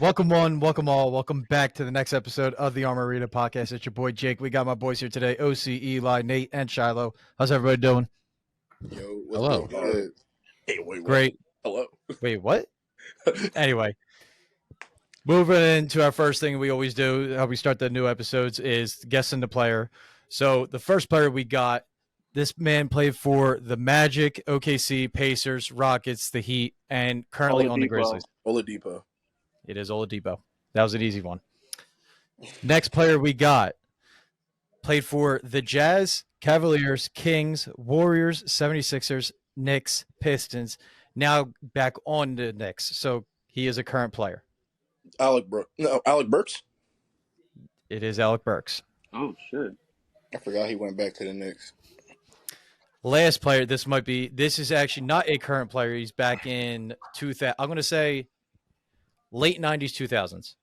Welcome one, welcome all, welcome back to the next episode of the Armarena podcast. It's your boy Jake. We got my boys here today, OC, Eli, Nate, and Shiloh. How's everybody doing? Yo, Hello. Good? Hey, wait, what? Great. Hello. Wait, what? Anyway, moving into our first thing we always do, how we start the new episodes, is guessing the player. So the first player we got, this man played for the Magic, OKC, Pacers, Rockets, the Heat, and currently on the Grizzlies. Oladipo. It is Oladipo. That was an easy one. Next player we got played for the Jazz, Cavaliers, Kings, Warriors, 76ers, Knicks, Pistons. Now back on the Knicks. So he is a current player. Alec Burks. It is Alec Burks. Oh, shit. I forgot he went back to the Knicks. Last player, this is actually not a current player. He's back in 2000. I'm going to say late 90s, 2000s.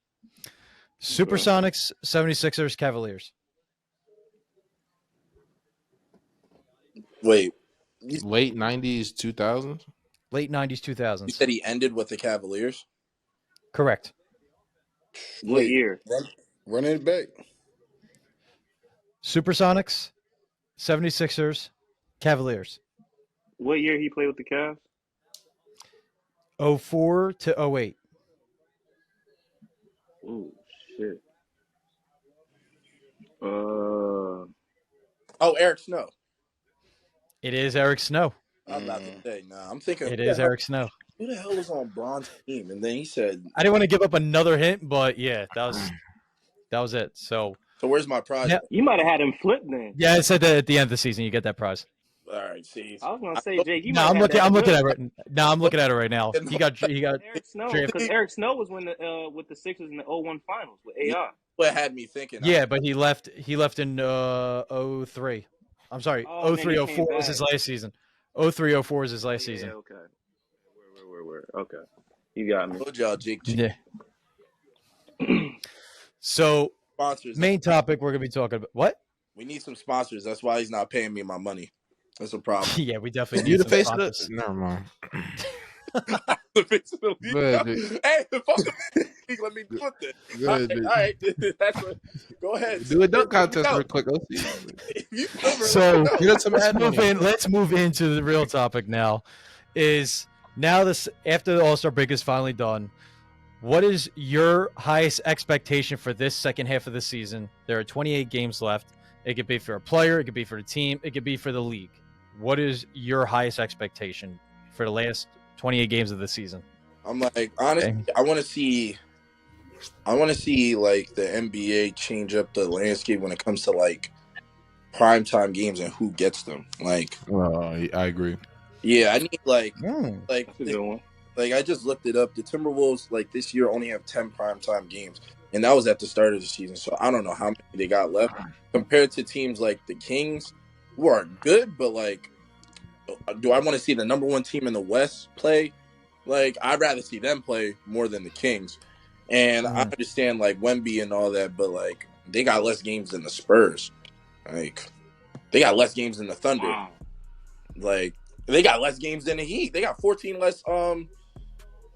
Supersonics, 76ers, Cavaliers. Wait, Late 90s, 2000s? Late 90s, 2000s. you said he ended with the Cavaliers? Correct. What year? Run it back. Supersonics, 76ers, Cavaliers. What year he played with the Cavs? 04 to 08. Oh, shit. Oh, Eric Snow. It is Eric Snow. I'm about to say, I'm thinking. It is Eric Snow. Who the hell was on Braun's team? And then he said, I didn't want to give up another hint, but yeah, that was it. So where's my prize? Yeah. You might have had him flip then. yeah, I said that at the end of the season, you get that prize. All right, see. I was gonna say, Jake. No, I'm looking at it. No, I'm looking at it right now. He got Eric Snow drafted. because Eric Snow was when with the Sixers in the 01 finals with AI. What had me thinking? Yeah, but he left in 03. I'm sorry, Oh, 03 then he 04 came was his back. last season. 03 04 is his last season. Okay. Where? Okay. You got me. Told y'all, Jake. Yeah. So Sponsors. main topic we're gonna be talking about what? We need some sponsors. That's why he's not paying me my money. That's a problem. Yeah, we definitely You need the some face of sponsors. the... Never mind. The face of the league. Go ahead, Jake. Hey, fuck the league. Let me put this. Go ahead, Jake. All right. That's what. Go ahead. Do a dunk contest No. real quick. Let's see. If you cover- So Get us some admin. let's move into the real topic now. Is now this after the All-Star break is finally done, what is your highest expectation for this second half of the season? There are 28 games left. It could be for a player, it could be for the team, it could be for the league. What is your highest expectation for the last 28 games of the season? I'm like, honestly, Okay. I want to see like the NBA change up the landscape when it comes to like primetime games and who gets them. Like, I agree. yeah, I need like That's a good one. like I just looked it up. The Timberwolves like this year only have 10 primetime games, and that was at the start of the season. So I don't know how many they got left compared to teams like the Kings, who are good, but like, do I want to see the number one team in the West play? Like, I'd rather see them play more than the Kings. And I understand like Wemby and all that, but like they got less games than the Spurs. Like, they got less games than the Thunder. Wow. Like, they got less games than the Heat. They got 14 less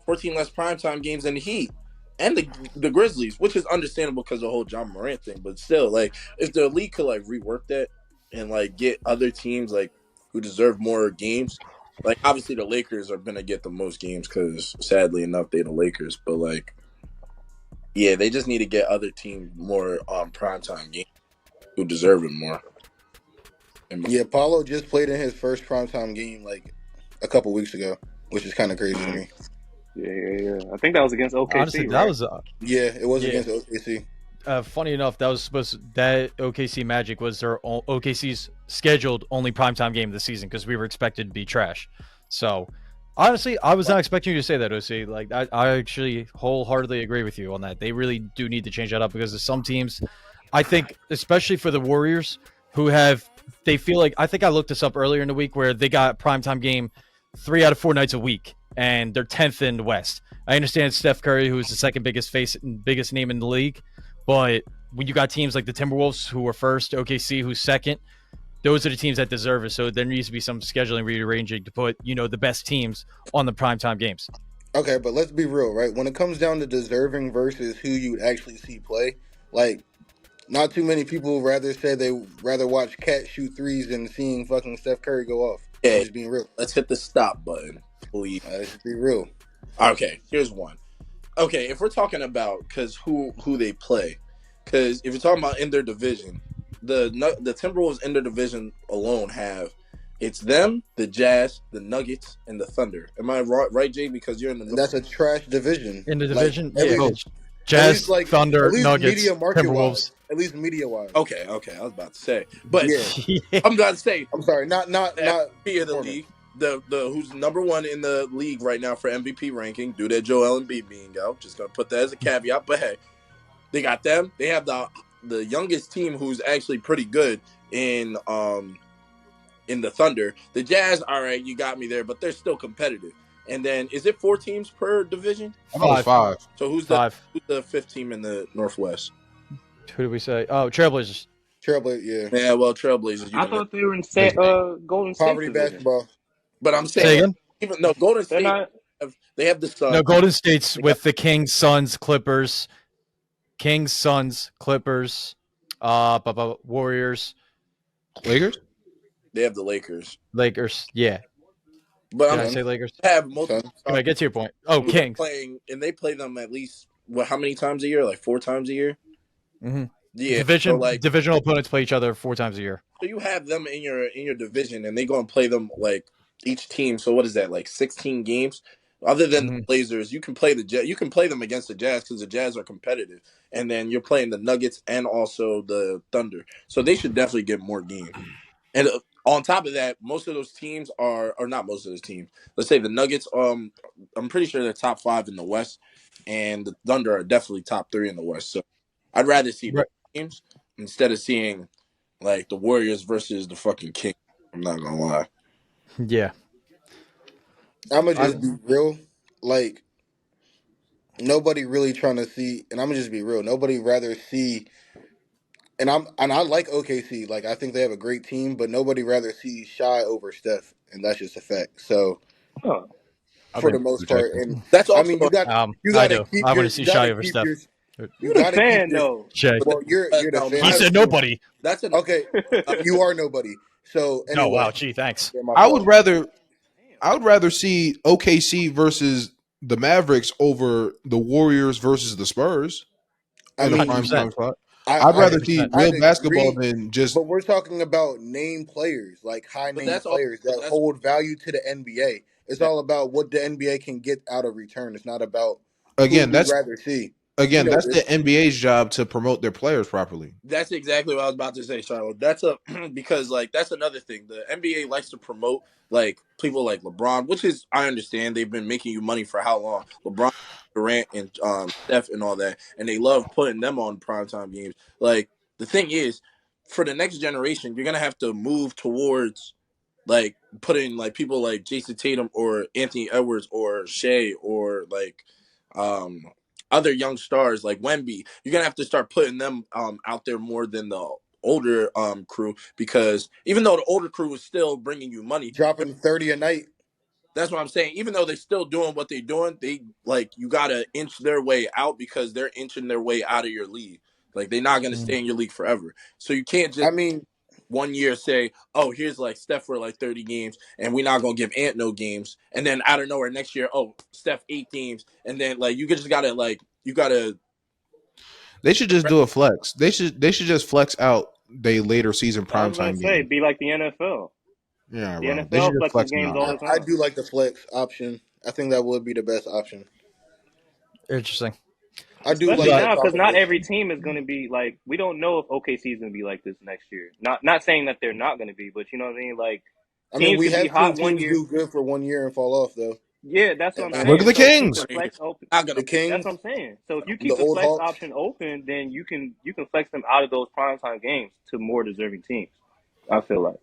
primetime games than the Heat. And the Grizzlies, which is understandable because of the whole John Morant thing. But still, like, if the league could like rework that and like get other teams like who deserve more games, like obviously the Lakers are gonna get the most games because sadly enough they're the Lakers. But like, yeah, they just need to get other teams more primetime games who deserve it more. Yeah, Paulo just played in his first primetime game like a couple weeks ago, which is kind of crazy to me. Yeah. I think that was against OKC. Honestly, right? that was Yeah, it was Yeah. against OKC. funny enough. That OKC Magic was their OKC's scheduled only primetime game of the season because we were expected to be trash. So honestly, I was not expecting you to say that, OC. Like I actually wholeheartedly agree with you on that. They really do need to change that up because there's some teams, I think, especially for the Warriors, they feel like, I think I looked this up earlier in the week where they got primetime game 3 out of 4 nights a week and they're 10th in the West. I understand Steph Curry, who's the second biggest name in the league, but when you got teams like the Timberwolves who are first, OKC who's second, those are the teams that deserve it. So there needs to be some scheduling rearranging to put, the best teams on the primetime games. Okay, but let's be real, right? When it comes down to deserving versus who you'd actually see play, like not too many people rather say they rather watch Cat shoot threes than seeing fucking Steph Curry go off. I'm Yeah, just being real. let's hit the stop button, please. Let's just be real. Okay, here's one. Okay, if we're talking about because who they play, because if you're talking about in their division, the Timberwolves in their division alone have it's them, the Jazz, the Nuggets, and the Thunder. Am I right, Jay? Because you're in the And that's a trash division. In the Like, division, at yeah, least, Jazz, at Thunder, least Nuggets, media market Timberwolves. wise. At least media wise. Okay. I was about to say, but Yeah. Yeah. I'm about to say I'm sorry, not MVP of the performance. league, the who's number one in the league right now for MVP ranking, due to Joel Embiid being out. Just gonna put that as a caveat, but hey, they got them. They have the youngest team who's actually pretty good in the Thunder. The Jazz, all right, you got me there, but they're still competitive. And then is it 4 teams per division? I thought it was 5. So who's Five. the fifth team in the Northwest? Who did we say? Oh, Trailblazers. Trailblazer, yeah. Yeah, well, Trailblazers. I thought they were in Golden State Poverty division. basketball. But I'm Say saying, again? even no, Golden They're State, not. they have the Suns. No, Golden State's with the Kings, Suns, Clippers, Warriors, Lakers? They have the Lakers. Lakers. Yeah. But Did I I'm say Lakers? have multiple Suns. Anyway, get to your point. Oh, who are Kings. playing, and they play them at least how many times a year? Like 4 times a year. Mm-hmm. Yeah, Divisional opponents play each other 4 times a year. so you have them in your division, and they go and play them like each team. So what is that, like 16 games? Other than the Blazers, you can play you can play them against the Jazz because the Jazz are competitive, and then you're playing the Nuggets and also the Thunder. So they should definitely get more games. And on top of that, most of those teams or not most of those teams. Let's say the Nuggets. I'm pretty sure they're top 5 in the West, and the Thunder are definitely top 3 in the West. So I'd rather see those teams instead of seeing like the Warriors versus the fucking Kings. I'm not gonna lie. Yeah. I'm gonna just be real. Like nobody really trying to see, and I'm gonna just be real. Nobody rather see, and I like OKC. Like I think they have a great team, but nobody rather see Shy over Steph, and that's just a fact. So Huh. for the most part, and That's also I mean you got I to do. keep I your want to see you gotta Shy over keep Steph. your You you the got to keep fan your. though. Shay. Well, you're the no, fan. He said nobody. That's an Okay, you are nobody. So anyway, Oh, wow. Gee, thanks. yeah, my I fault. would rather see OKC versus the Mavericks over the Warriors versus the Spurs I in a mean, prime 100%. time spot. I, I'd rather I'd, see I'd real basketball agree, than just but we're talking about name players, like high but name that's all players but that that's hold value to the NBA. It's all about what the NBA can get out of return. It's not about who again we'd that's rather see. that's the NBA's job to promote their players properly. That's exactly what I was about to say, Charlotte. That's because like that's another thing. The NBA likes to promote like people like LeBron, which is I understand they've been making you money for how long? LeBron, Durant, and Steph and all that, and they love putting them on primetime games. Like the thing is, for the next generation, you're gonna have to move towards like putting like people like Jason Tatum or Anthony Edwards or Shea or like um other young stars like Wemby. You're gonna have to start putting them out there more than the older crew because even though the older crew is still bringing you money, Dropping 30 a night. that's what I'm saying. Even though they're still doing what they're doing, they like you gotta inch their way out because they're inching their way out of your league. Like they're not gonna stay in your league forever. So you can't just I mean, one year say, oh, here's like Steph for like 30 games, and we're not gonna give Ant no games, and then out of nowhere next year, oh, Steph 8 games, and then like you just gotta like you gotta. They should just do a flex. They should just flex out they later season I was gonna primetime say, game. be like the NFL. Yeah, The bro. They should NFL just flexes flex them games out. all the I time. do like the flex option. I think that would be the best option. Interesting. I do Especially like now, that because not combination. every team is going to be like. We don't know if OKC is going to be like this next year. Not saying that they're not going to be, but you know what I mean. Like I mean, teams we could be have seen hot one teams year. do good for 1 year and fall off, though. Yeah, that's what I'm I Look saying. at the So keep Kings. the flex open. Not gonna. The Kings, That's what I'm saying. So if you the keep the old flex Hawks. option open, then you can flex them out of those primetime games to more deserving teams. I feel like.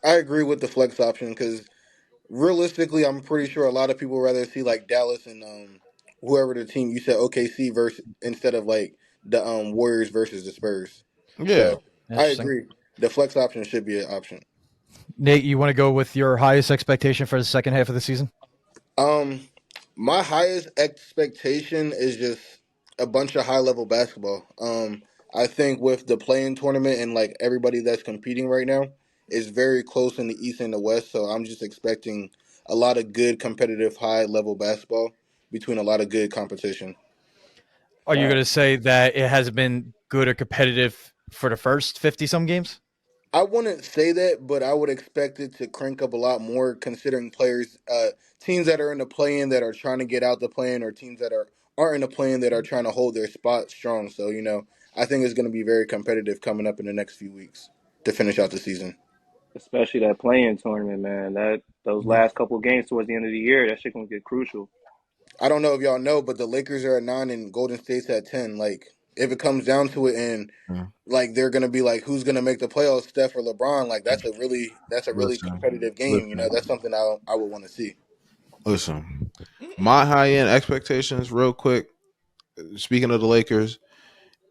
I agree with the flex option because realistically, I'm pretty sure a lot of people rather see like Dallas and whoever the team you said OKC versus instead of like the Warriors versus the Spurs. Yeah. So I Interesting. agree. The flex option should be an option. Nate, you want to go with your highest expectation for the second half of the season? Um, My highest expectation is just a bunch of high level basketball. I think with the playing tournament and like everybody that's competing right now is very close in the East and the West. So I'm just expecting a lot of good competitive high level basketball between a lot of good competition. Are you going to say that it hasn't been good or competitive for the first 50 some games? I wouldn't say that, but I would expect it to crank up a lot more considering teams that are in the play-in that are trying to get out the play-in, or teams that aren't in the play-in that are trying to hold their spot strong. So I think it's going to be very competitive coming up in the next few weeks to finish out the season. Especially that playing tournament, man. Those last couple of games towards the end of the year, that shit gonna get crucial. I don't know if y'all know, but the Lakers are at 9 and Golden State's at 10. Like, if it comes down to it, and like they're gonna be like, who's gonna make the playoffs, Steph or LeBron? Like, that's a really Listen, competitive game. listen, That's something I would want to see. listen. My high end expectations, real quick. Speaking of the Lakers,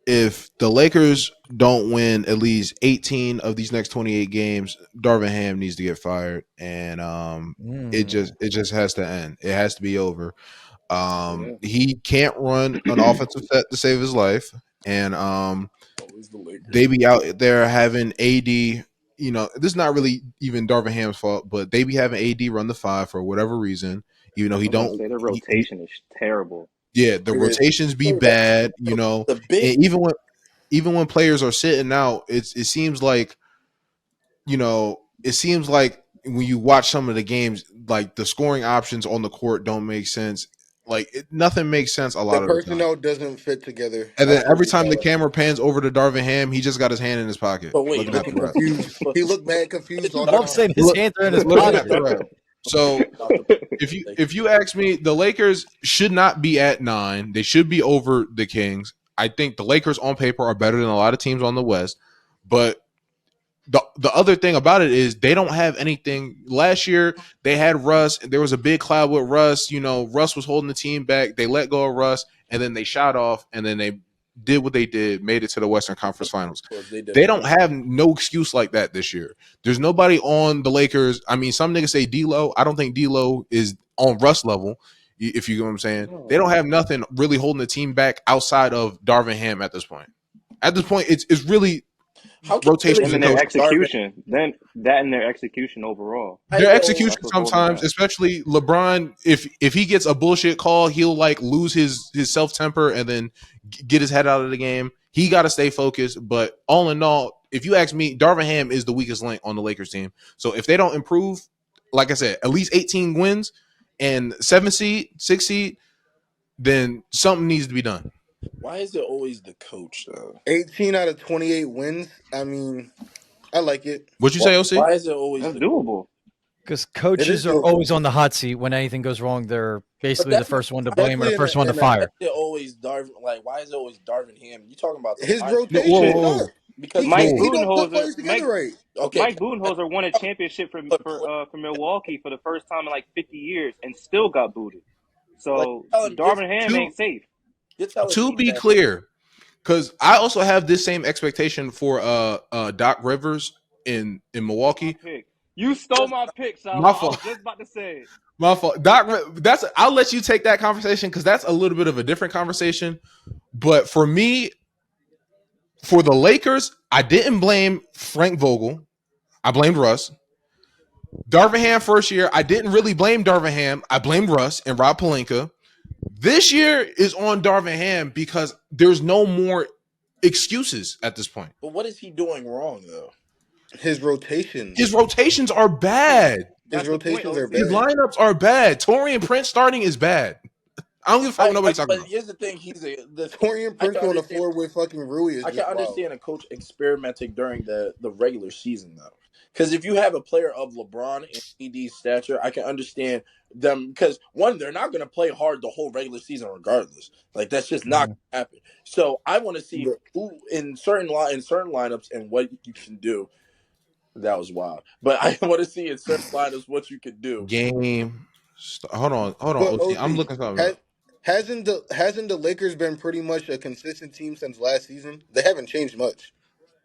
if the Lakers don't win at least 18 of these next 28 games, Darvin Ham needs to get fired, and it just has to end. It has to be over. Yeah. He can't run an offensive set to save his life, and Always the Lakers. they be out there having AD. This is not really even Darvin Ham's fault, but they be having AD run the five for whatever reason. Even though he I'm about to don't, say their he rotation is terrible. yeah, the It is. rotations be bad. The big And even when players are sitting out, it seems like when you watch some of the games, like the scoring options on the court don't make sense. Like nothing makes sense a The lot of the time. personnel doesn't fit together. And I then every totally time saw the that. camera pans over to Darvin Ham, he just got his hand in his pocket, But wait, looking at the Looking ref. confused. but He looked mad confused all the Love time. saying his hands are in his Looking at pocket. the ref. So about the if you ask me, the Lakers should not be at 9. They should be over the Kings. I think the Lakers on paper are better than a lot of teams on the West, but the other thing about it is they don't have anything. Last year they had Russ. There was a big cloud with Russ. Russ was holding the team back. They let go of Russ, and then they shot off, and then they did what they did, made it to the Western Conference Finals. they did. They don't have no excuse like that this year. There's nobody on the Lakers. I mean, some niggas say D'Lo. I don't think D'Lo is on Russ level. If you get what I'm saying, they don't have nothing really holding the team back outside of Darvin Ham at this point. At this point, it's really How can you rotations Them really and and their coaching. Darvin? execution. Then that and their execution overall. Why Their is it execution always, That's what's holding them sometimes, back. especially LeBron, if he gets a bullshit call, he'll like lose his self temper and then get his head out of the game. He got to stay focused. But all in all, if you ask me, Darvin Ham is the weakest link on the Lakers team. So if they don't improve, like I said, at least 18 wins and 7 seed, 6 seed, then something needs to be done. why is it always the coach though? 18 out of 28 wins. I mean, I like it. What you Why, say, OC? why is it always That's the doable. Because It is coaches are doable, always on the hot seat when anything goes wrong. They're but basically the that's not first one to why blame or the especially in first one the to in the, why is fire. it always Darvin like why is it always Darvin Ham? You talking about the his last No, whoa, rotation whoa, sucks. whoa. because Mike He don't put Budenholzer, players together right. okay, Mike Budenholzer won a championship but for Milwaukee for the first time in like 50 years and still got booted. like So you're Darvin Ham To ain't safe. telling to me be that clear, because I also have this same expectation for Doc Rivers in My Milwaukee. pick. You stole my pick, My Salva. I fault. was just about to say it. My fault. I'll let you take that conversation because that's a little bit of a different conversation. But for me, for the Lakers, I didn't blame Frank Vogel. I blamed Russ. Darvin Ham first year, I didn't really blame Darvin Ham. I blamed Russ and Rob Pelinka. This year is on Darvin Ham because there's no more excuses at this point. but what is he doing wrong though? His rotations. His rotations are bad. His That's the point, rotations are His OC. bad. lineups are bad. Torian Prince starting is bad. I don't give a fuck what nobody's talking But about. here's the thing, he's the Torian I Prince can on the understand floor with fucking Rui is I can just wild. understand a coach experimenting during the regular season though. Because if you have a player of LeBron and AD's stature, I can understand them because one, they're not going to play hard the whole regular season regardless. Like that's just not going to happen. So I want to see But who in certain lineups and what you can do. That was wild, but I want to see in certain lineups what you can do. Game. Hold on, OT. I'm OC looking something has up. hasn't the Lakers been pretty much a consistent team since last season? They haven't changed much.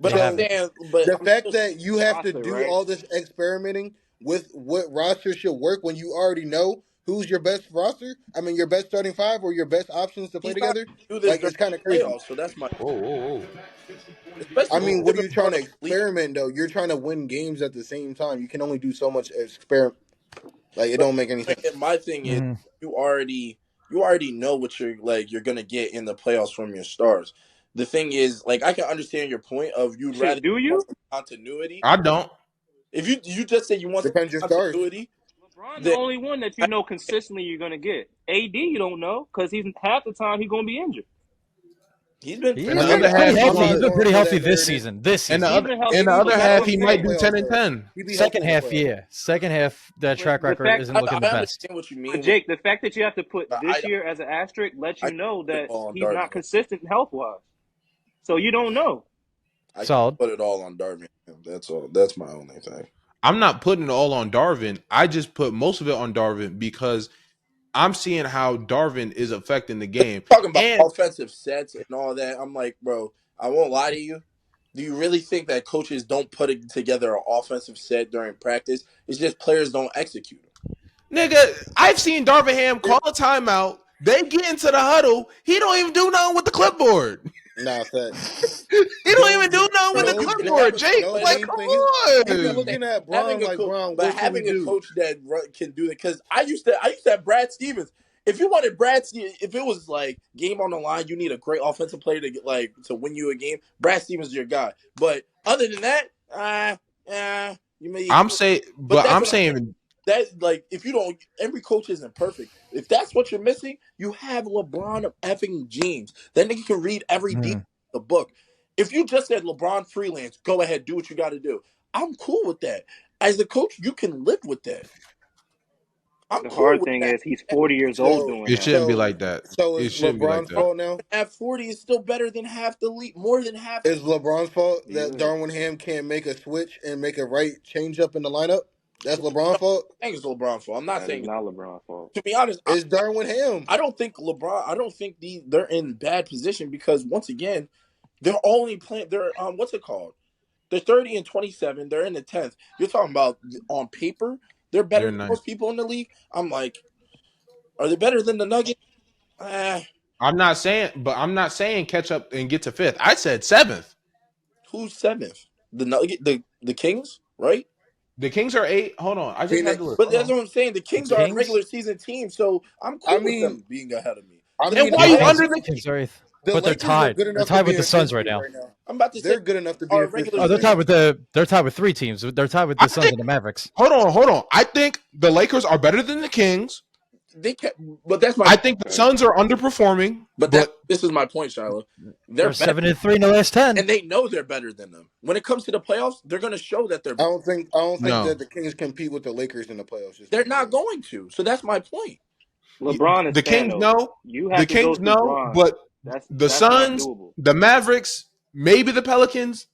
But They I'm So haven't. saying, but the I'm fact still that you have to Roster, do right? all this experimenting with what roster should work when you already know who's your best roster? I mean, your best starting five or your best options to play He's not together? gonna do this Like, during it's kind of the crazy. playoffs, so that's my Whoa, whoa, whoa. I especially mean, Whoa. what are given you trying to the league. experiment though? You're trying to win games at the same time. You can only do so much experiment. Like, it But don't make any sense. my thing is Mhm. you already know what you're gonna get in the playoffs from your stars. The thing is, like, I can understand your point of you'd rather Shit, do want you? some continuity. I don't. If you just say you want Depends your some stars. continuity, LeBron the then only one that you know consistently you're gonna get. AD you don't know because he's half the time he's gonna be injured. he's been He And is I the mean, other pretty, pretty half, he I'm healthy. might. He's not been going pretty for healthy that this narrative. season. This And the season. He's other been and the healthy, other but that's half, what I'm he He be in might the saying. do playoffs 10 and though. 10. He be healthy Second in the half, playoffs. yeah. Second half, that track The record fact, isn't looking the I best. understand what you but mean. Jake, the fact that you have to put But this year as an asterisk lets I you know put it that all on he's Darvin. not consistent health wise. So you don't know. I can't Solid. put it all on Darvin. That's all. That's my only thing. I'm not putting it all on Darvin. I just put most of it on Darvin because I'm seeing how Darvin is affecting the game. Talking about And offensive sets and all that, I'm like, bro, I won't lie to you. Do you really think that coaches don't put together an offensive set during practice? It's just players don't execute. nigga, I've seen Darvin Ham call a timeout. They get into the huddle. He don't even do nothing with the clipboard. Nah, facts. He don't even do nothing with But the No, you can clipboard, have a Jake. no but Like, game come plan. You be on. looking at having Braun a like coach, Braun. but What can we having a do? coach that can do that because I used to have Brad Stevens. If you wanted if it was like game on the line, you need a great offensive player to get, like to win you a game. Brad Stevens is your guy. But other than that, you may. I'm saying, But but that's I'm what I'm saying. saying, That like if you don't, every coach isn't perfect. If that's what you're missing, you have LeBron effing James. That nigga can read every deal in the book. If you just said LeBron freelance, go ahead, do what you got to do. I'm cool with that. As a coach, you can live with that. I'm The cool hard with thing that. is he's 40 years old So, doing it that. shouldn't be so, like that. so It is shouldn't be like LeBron's that. fault now? At 40 is still better than half the league, more than half. Is LeBron's fault He that is. Darvin Ham can't make a switch and make a right change up in the lineup? That's LeBron's fault. I think it's LeBron's fault. I'm not That is saying. not LeBron's fault. To be honest, It's Darvin Ham. I don't think LeBron. I don't think they're in bad position because once again, they're only playing. They're what's it called? They're 30 and 27. They're in the 10th. You're talking about on paper, they're better They're than nice. most people in the league. I'm like, are they better than the Nuggets? I'm not saying catch up and get to fifth. I said seventh. Who's seventh? The Nugget, the Kings, right? The Kings are 8. Hold on. I just had to Phoenix. look. But Hold that's on. what I'm saying. The The Kings are a Kings? regular season team, so I'm I cool with mean, them being ahead of me. I The, mean, And why the you all, under Lakers. the Kings are eighth. The But they're Lakers are tied. good They're enough to tied be with the a fifth Suns right seed now. right now. I'm about to say They're good enough to be are a a fifth regular Oh, seed they're right tied now. with three teams. They're tied with I the Suns think and the Mavericks. hold on. I think the Lakers are better than the Kings. they can, but that's my I think the Suns are underperforming, but but this is my point, Shiloh. They're They're better 7-3 in the last 10. and they know they're better than them. When it comes to the playoffs, they're going to show that they're I better. don't think. I don't think no. that the Kings compete with the Lakers in the playoffs this They're time not around. going to. So that's my point. LeBron is The Kings Thanos. know. You The have to go Kings through know, Bron. but the That's not Suns, doable. the Mavericks, maybe the Pelicans.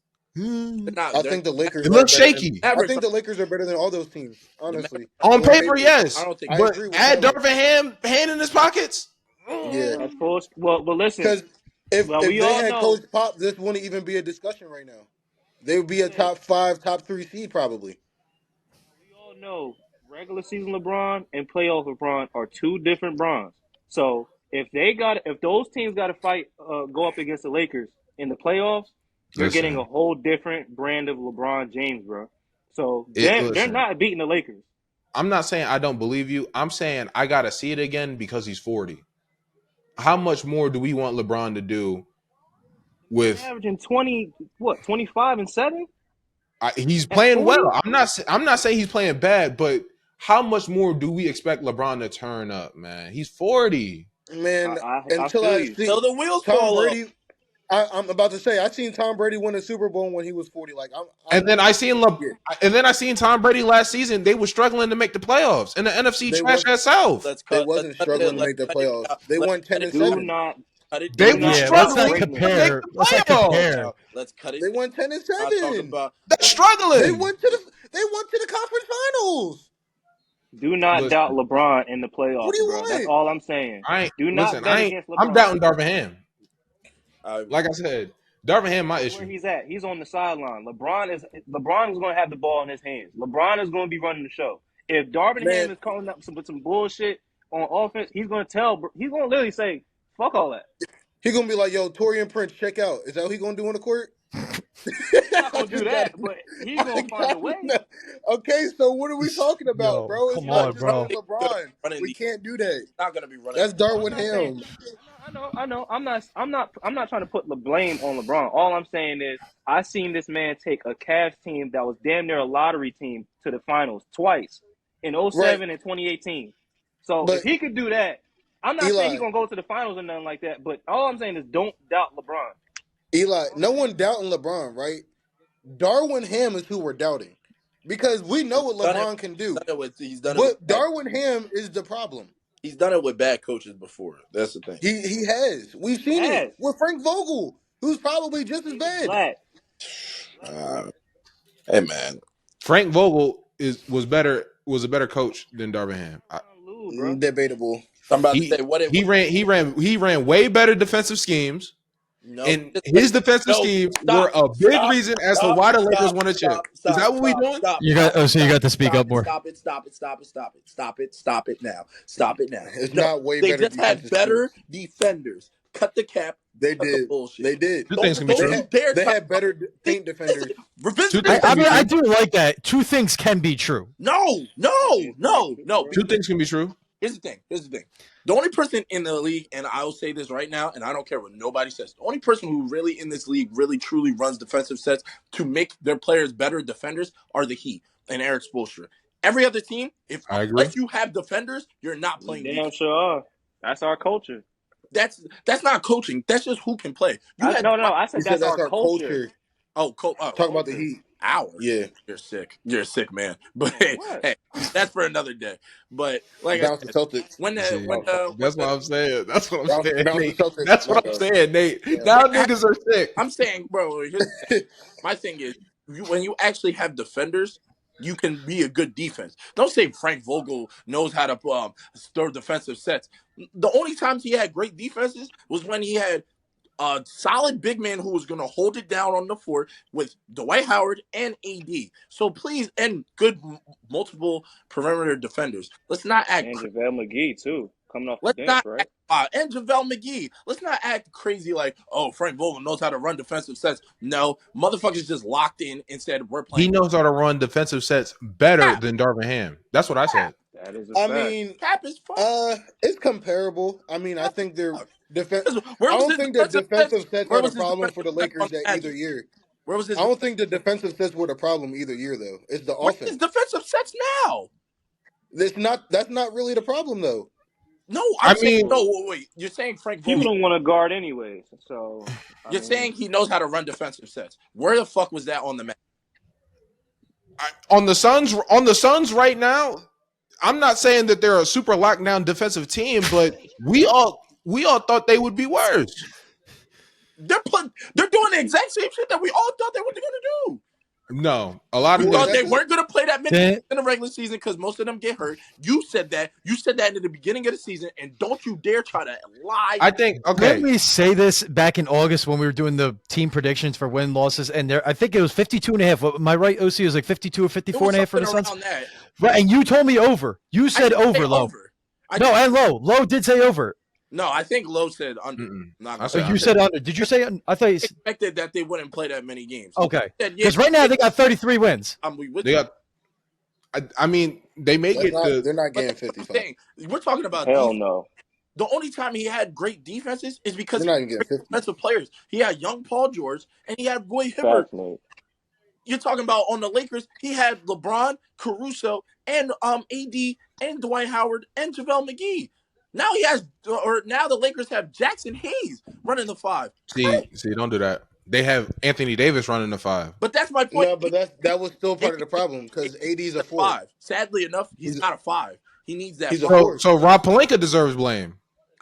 They're It not. I They're think the Lakers are looks better than. shaky. I Mavericks. think the Lakers are better than all those teams. The Mavericks Honestly, are On on paper, paper, I yes. don't think I But agree with add Taylor. Darvin hand in his pockets. Yeah, That's full. Well, but listen. because if Well, if we they all had Coach know. Pop, this wouldn't even be a discussion right now. They would be a Yeah, top 5, top 3 seed probably. we all know. Regular season LeBron and playoff LeBron are two different Brons. So if those teams got to fight, go up against the Lakers in the playoffs, you're getting a Listen, whole different brand of LeBron James, bro. So they're listen. not beating the Lakers. I'm not saying I don't believe you. I'm saying I gotta see it again because he's 40. How much more do we want LeBron to do He's with? averaging 25 and 7 He's at playing well. 40. I'm not saying he's playing bad, but how much more do we expect LeBron to turn up, man? He's 40. Man, I until feel I you. see till the wheels Tom fall off. Brady, I'm about to say I seen Tom Brady win a Super Bowl when he was 40. Like And then yeah, I seen Tom Brady last season. They were struggling to make the playoffs in the NFC they trash was ass South. they Let's wasn't cut the struggling to let's make the cut it playoffs. down. They Let's won cut 10 it and down. Do 7. not Cut it They do were down. not Yeah, doubt let's not struggling greatness. to make compare. the Let's not playoffs. compare. Let's cut it They down. won 10 and I'm not talking 7. about They're They struggling. went to the conference finals. Do not doubt Listen, LeBron in the What do playoffs, you bro. That's want? all I'm saying. I ain't Do not listen. bet against I'm LeBron. doubting Darvin Ham. I Like I said, Darvin Ham my Look where issue. he's at. He's on the sideline. LeBron is going to have the ball in his hands. LeBron is going to be running the show. If Darvin Ham Man, is calling up with some bullshit, on offense, he's gonna literally say, "Fuck all that." He gonna be like, "Yo, Torian Prince, check out." Is that what he gonna do on the court? He's not I gonna do just got that, it. but he's I gonna find a got way. it. Okay, so what are we talking about, Yo, bro? It's come not on, just him bro. and LeBron. Running We the, can't do that. not going to be running. That's No, I'm Darwin not saying. Ham. No, I know. I'm not trying to put the blame on LeBron. All I'm saying is I seen this man take a Cavs team that was damn near a lottery team to the finals twice in Right. '07 and 2018. So But if he could do that, I'm not saying he's Eli, gonna go to the finals or nothing like that. But all I'm saying is don't doubt LeBron. no one doubting LeBron, right? Darwin Ham is who we're doubting. Because we know what Done it. LeBron can do. He's done it with But bad, Darwin Ham is the problem. he's done it with bad coaches before. That's the thing. He has. We've He seen it has. with Frank Vogel, who's probably just as He's bad. black. Hey man, Frank Vogel was a better coach than Darvin Ham. Lou, bro. Debatable. I'm about to He say what it. he ran way better defensive schemes. No, And his defensive schemes were a big reason as to why the Lakers won a chip. Is that what we doing? You got to speak up more. Stop it now. Stop it now. It's No, not way they better. just had defensive better schemes. defenders. Cut the cap. They Cut did. the bullshit. They did. Two things can be Don't true. you dare They try- had better paint defenders. Revisionist. Two I mean, things I do like that. Two things can be true. No. Two things can be true. Here's the thing. The only person in the league, and I will say this right now, and I don't care what nobody says, the only person who really in this league really truly runs defensive sets to make their players better defenders are the Heat and Eric Spoelstra. Every other team, I agree. unless you have defenders, you're not playing Damn defense. sure are. That's our culture. That's not coaching. That's just who can play. No. I He said said that's our culture. Talk about the Heat. Hours. Yeah. You're sick. You're a sick man. But What? hey, that's for another day. But like Bounce the Celtics. That's what I'm saying. That's what I'm Bounce saying, the Nate. Celtics. That's what I'm saying, Nate. Now niggas are sick. I'm saying, bro, here's the thing. My thing is, when you actually have defenders, you can be a good defense. Don't say Frank Vogel knows how to stir defensive sets. The only times he had great defenses was when he had a solid big man who was going to hold it down on the floor with Dwight Howard and AD. So please, and good multiple perimeter defenders. Let's not act. And JaVale McGee too, coming off the Let's bench, not right? and JaVale McGee. Let's not act crazy like, oh, Frank Vogel knows how to run defensive sets. No, motherfuckers just locked in and said we're playing. He knows how to run defensive sets better than Darvin Ham. That's what I said. That is a I fact. mean, Cap is fun. it's comparable. I mean, I think they're defense. I Where was don't his think the defensive sets Where are the was his problem for the defensive Lakers set that on either year. Where was his? I don't think the defensive sets were the problem either year though. It's the Where's offense. his defensive sets now? That's not really the problem though. No, I saying mean- no. Wait, you're saying Frank People Vogel? don't want to guard anyways. So You're saying he knows how to run defensive sets. Where the fuck was that on the map? On the Suns right now, I'm not saying that they're a super lockdown defensive team, but we all thought they would be worse. They're doing the exact same shit that we all thought they were going to do. No, a lot We of thought niggas, they weren't going to play that many Then- games in the regular season because most of them get hurt. You said that. You said that in the beginning of the season, and don't you dare try to lie. I think Didn't okay. we say this back in August when we were doing the team predictions for win losses? And I think it was 52.5. Am I right, OC? It was like 52 or It 54.5 for the was Suns. something around that. Right, and you told me over. You said I didn't say over, Low. I No, didn't- and Low. Low did say over. no, I think Lowe said under. Mm-mm. Not I So said you said under. Did you say? I thought you. expected that they wouldn't play that many games. Okay. Said, Because right now they got 33 wins. we with They you. got. I mean, they may get They're the. not But getting that's what I'm 55. saying. We're talking about hell defense. no. The only time he had great defenses is because They're not he even had getting 50. defensive players. He had young Paul George and he had Roy Hibbert. Fascinating. You're talking about on the Lakers, he had LeBron, Caruso, and AD, and Dwight Howard, and JaVale McGee. Now now the Lakers have Jackson Hayes running the five. See, don't do that. They have Anthony Davis running the 5. But that's my point. No, but that was still part of the problem because AD's a 4. five. Sadly enough, he's not a 5. He needs that. He's a five. four. So Rob Pelinka deserves blame.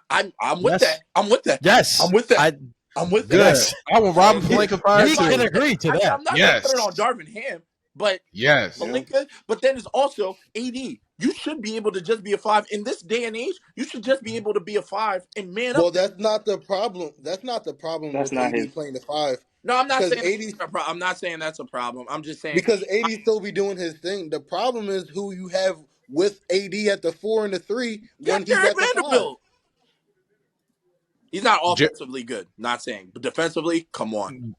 I'm with Yes. that. I'm with that. Yes. I'm with that. I, I'm with Good. that. Yes. I want Rob Pelinka fired we can too. agree to I'm that. not Yes. going to put it on Darvin Ham, but Yes. Pelinka. But then it's also AD. You should be able to just be a 5 in this day and age. You should just be able to be a 5 and man Well, up. that's not the problem. That's not the problem That's with not AD his- playing the 5 No, I'm not because saying AD I'm not saying that's a problem. I'm just saying because AD still be doing his thing. The problem is who you have with AD at the 4 and the 3 Yeah, when he's Jared at the 5. Vanderbilt. He's not offensively good. Not saying, but defensively, come on.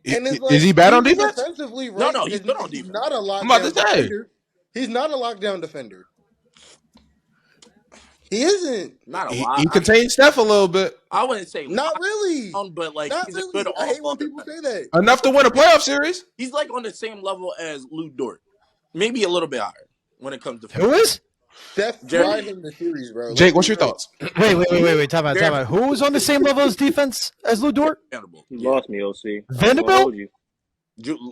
And it's Is he like, bad on even defense? defensively, No, right? no, he's good on He's defense. not a I'm about lockdown to say. defender. He's not a lockdown defender. He isn't. Not a lot. He contains Steph a little bit. I wouldn't say Not really. lockdown, but like Not he's a really. good I hate all-ball when people defender. say that. Enough to win a playoff series. He's like on the same level as Lou Dort, maybe a little bit higher when it comes to. Who is? Steph fried him the series, bro. Jake, what's your thoughts? Wait. Time out. Who was on the same level as defense as Lou Dort? Vanderbilt. You lost me, OC. Vanderbilt?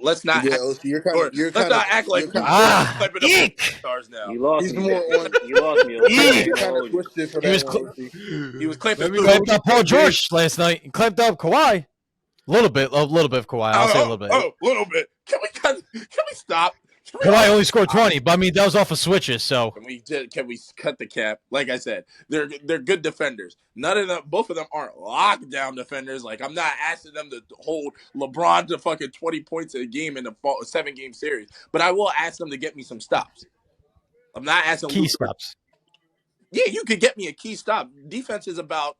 Let's not. Yeah, act, OC, let's not act like Lou Dort eek. stars now. You lost He's me. more on. You lost me, OC. You're kind of twisted for that one, OC. He was claiming. Clamped up Paul George last night. And clamped up Kawhi. A little bit of Kawhi. I'll say a little bit. Oh, a little bit. Can we stop? Kawhi only scored 20, but I mean that was off of switches. So Can we cut the cap? Like I said, they're good defenders. Both of them aren't lockdown defenders. Like I'm not asking them to hold LeBron to fucking 20 points a game in a 7-game series, but I will ask them to get me some stops. I'm not asking key stops. Yeah, you could get me a key stop. Defense is about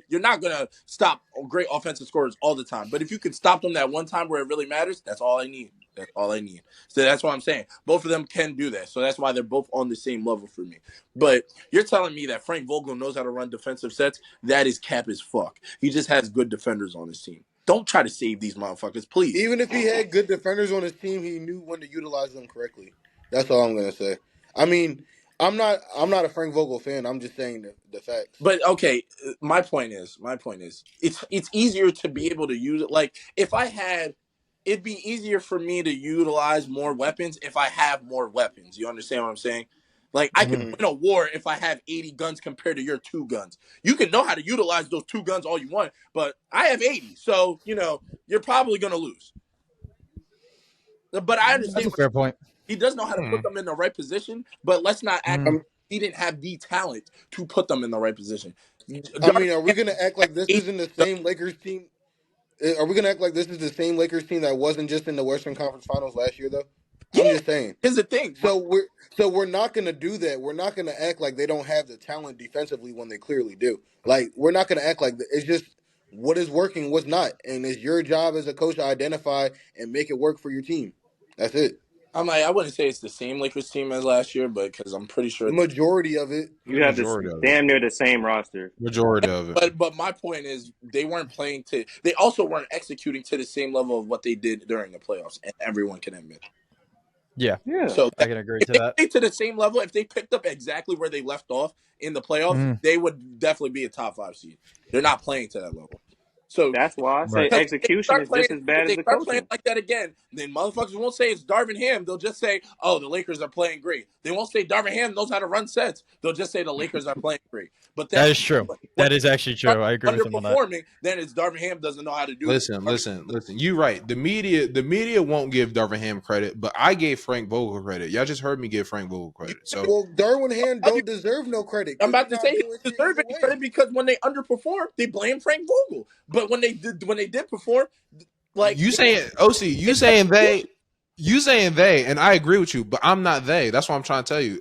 you're not gonna stop great offensive scorers all the time, but if you can stop them that one time where it really matters, that's all I need. That's all I need. So that's what I'm saying. Both of them can do that. So that's why they're both on the same level for me. But you're telling me that Frank Vogel knows how to run defensive sets? That is cap as fuck. He just has good defenders on his team. Don't try to save these motherfuckers, please. Even if he had good defenders on his team, he knew when to utilize them correctly. That's all I'm gonna say. I mean, I'm not a Frank Vogel fan. I'm just saying the facts. But okay, my point is, it's easier to be able to use it. Like it'd be easier for me to utilize more weapons if I have more weapons. You understand what I'm saying? Like I can win a war if I have 80 guns compared to your 2 guns. You can know how to utilize those 2 guns all you want, but I have 80, so you're probably gonna lose. But I understand. That's a fair point. He does know how to put them in the right position, but let's not act like he didn't have the talent to put them in the right position. I mean, are we gonna act like this isn't the same Lakers team? Are we gonna act like this is the same Lakers team that wasn't just in the Western Conference Finals last year, though? Yeah. I'm just saying. Here's the thing. So we're not gonna do that. We're not gonna act like they don't have the talent defensively when they clearly do. Like we're not gonna act like it's just what is working, what's not, and it's your job as a coach to identify and make it work for your team. That's it. I wouldn't say it's the same Lakers team as last year, but because I'm pretty sure Majority of it. You have this damn near the same roster. Majority of it. But my point is they weren't playing they also weren't executing to the same level of what they did during the playoffs, and everyone can admit. Yeah. So I can agree to that. If they to the same level, if they picked up exactly where they left off in the playoffs, they would definitely be a top 5 seed. They're not playing to that level. So that's why I say execution is just as bad as the coaching. If they start playing like that again, then motherfuckers won't say it's Darvin Ham. They'll just say, "Oh, the Lakers are playing great." They won't say Darvin Ham knows how to run sets. They'll just say the Lakers are playing great. But that is true. That is actually true. I agree with him on that. Underperforming, then it's Darvin Ham doesn't know how to do it. Listen. You're right. The media won't give Darvin Ham credit, but I gave Frank Vogel credit. Y'all just heard me give Frank Vogel credit. So well, Darvin Ham don't deserve no credit. I'm about to say he deserves any credit because when they underperform, they blame Frank Vogel. But when they did perform, like you saying OC, you saying they, and I agree with you, but I'm not they. That's what I'm trying to tell you.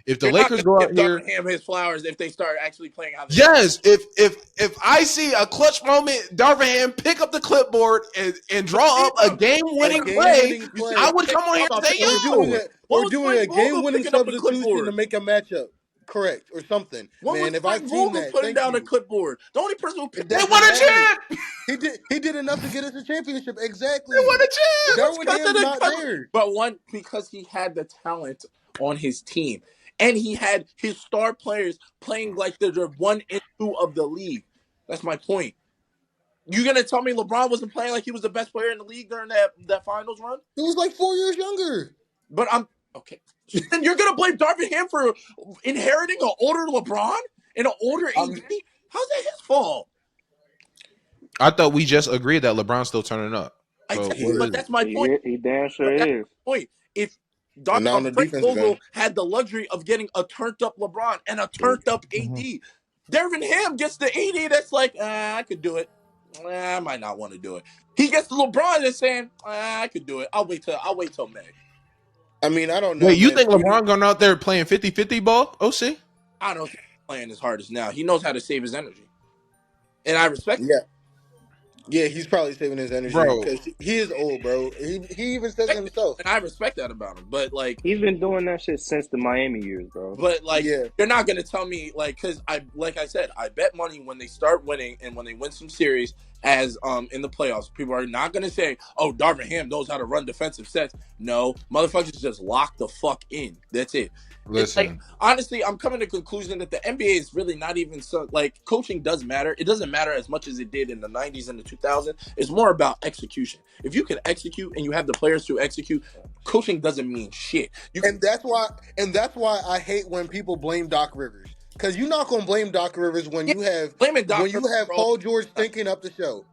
If the Lakers go out here, Darvin Ham his flowers if they start actually playing how they if I see a clutch moment, Darvin Ham pick up the clipboard and draw up a game-winning play, I would come on here and say, we're doing a game-winning substitution to make a matchup correct or something. Man, if I've seen that, putting down a clipboard, the only person who they won a champ. He did enough to get us a championship. Exactly. They won a champ. Darvin Ham's not there. But because he had the talent on his team. And he had his star players playing like they're 1 and 2 of the league. That's my point. You gonna tell me LeBron wasn't playing like he was the best player in the league during that finals run? He was like 4 years younger. But I'm okay. Then you're gonna blame Darvin Ham for inheriting an older LeBron and an older AD? How's that his fault? I thought we just agreed that LeBron's still turning up. But that's my point. He damn sure is. Point. If Frank Vogel had the luxury of getting a turned-up LeBron and a turned-up AD. Darvin Ham gets the AD that's like, I could do it. I might not want to do it. He gets the LeBron that's saying, I could do it. I'll wait till May. I mean, I don't know, Wait, you man. think LeBron going out there playing 50-50 ball? OC? I don't think he's playing as hard as now. He knows how to save his energy, and I respect. Yeah, yeah, he's probably saving his energy Bro, because he is old, bro. He even says it Respect it, himself. and I respect that about him. But like, He's been doing that shit since the Miami years, bro. Yeah, you're not gonna tell me because like I said, I bet money when they start winning and when they win some series as in the playoffs, people are not gonna say, "Oh, Darvin Ham knows how to run defensive sets." No, motherfuckers just lock the fuck in. That's it. It's like listen. honestly, I'm coming to the conclusion that the NBA is really not even so like coaching does matter. It doesn't matter as much as it did in the 90s and the 2000s. It's more about execution. If you can execute and you have the players to execute, coaching doesn't mean shit. You can and that's why I hate when people blame Doc Rivers because you're not gonna blame Doc Rivers when yeah, you have blaming Doc Rivers, bro. Paul George thinking up the show,